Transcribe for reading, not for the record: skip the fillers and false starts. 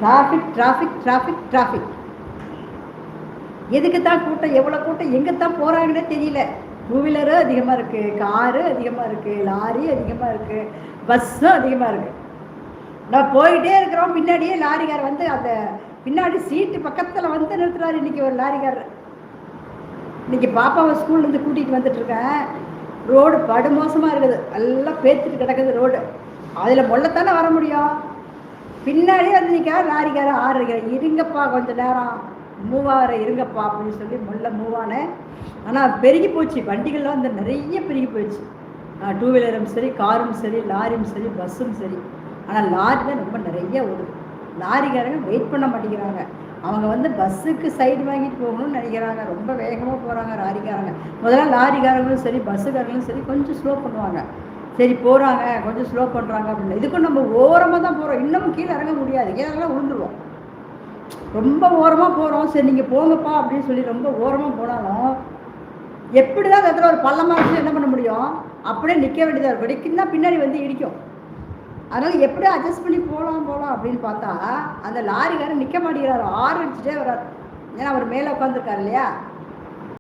Traffic traffic traffic traffic. எதுக்கு தான் கூட்டம், எவ்வளோ கூட்டம், எங்கே தான் போகிறாங்கன்னே தெரியல. டூ வீலரும் அதிகமாக இருக்குது, காரு அதிகமாக இருக்குது, லாரி அதிகமாக இருக்குது, பஸ்ஸும் அதிகமாக இருக்குது. நான் போயிட்டே இருக்கிறோம், பின்னாடியே லாரிக்கார் வந்து அந்த பின்னாடி சீட்டு பக்கத்தில் வந்து நிறுத்துறாரு. இன்றைக்கி ஒரு லாரிக்கார், இன்றைக்கி பாப்பாவை ஸ்கூல்லேருந்து கூட்டிகிட்டு வந்துட்டுருக்கேன். ரோடு படுமோசமாக இருக்குது, எல்லாம் பேத்துட்டு கிடக்குது ரோடு. அதில் மொல்லத்தானே வர முடியும். பின்னாடியே வந்து நிற்கார் லாரிக்கார, இருங்கப்பா கொஞ்சம் நேரம் மூவார இருங்கப்பா அப்படின்னு சொல்லி முள்ள மூவானேன். ஆனால் பெருகி போச்சு, வண்டிகள்லாம் வந்து நிறைய பெருகி போயிடுச்சு. டூ வீலரும் சரி, காரும் சரி, லாரியும் சரி, பஸ்ஸும் சரி. ஆனால் லாரி தான் ரொம்ப நிறைய ஓடுது. லாரிக்காரங்க வெயிட் பண்ண மாட்டேங்கிறாங்க. அவங்க வந்து பஸ்ஸுக்கு சைடு வாங்கிட்டு போகணும்னு நினைக்கிறாங்க. ரொம்ப வேகமாக போகிறாங்க லாரிக்காரங்க. முதல்ல லாரிக்காரங்களும் சரி, பஸ்ஸுக்காரங்களும் சரி கொஞ்சம் ஸ்லோ பண்ணுவாங்க. சரி போகிறாங்க, கொஞ்சம் ஸ்லோ பண்ணுறாங்க அப்படின்னு. இதுக்கும் நம்ம ஓரமாக தான் போகிறோம், இன்னமும் கீழே இறங்க முடியாது, கீழே விழுந்துருவோம். ரொம்ப ஓரமாக போகிறோம். சரி நீங்கள் போங்கப்பா அப்படின்னு சொல்லி ரொம்ப ஓரமாக போனாலும் எப்படி தான் அந்த இடத்துல ஒரு பள்ளமாக இருந்துச்சு என்ன பண்ண முடியும்? அப்படியே நிற்க வேண்டியதாக இருக்கும். நிற்கினா பின்னாடி வந்து இடிக்கும். அதனால் எப்படி அட்ஜஸ்ட் பண்ணி போகலாம் அப்படின்னு பார்த்தா அந்த லாரிக்காரன் நிற்க மாட்டேங்கிறாரு, ஆறு அடிச்சுட்டே வர்றாரு. ஏன்னா அவர் மேலே உட்காந்துருக்காரு இல்லையா.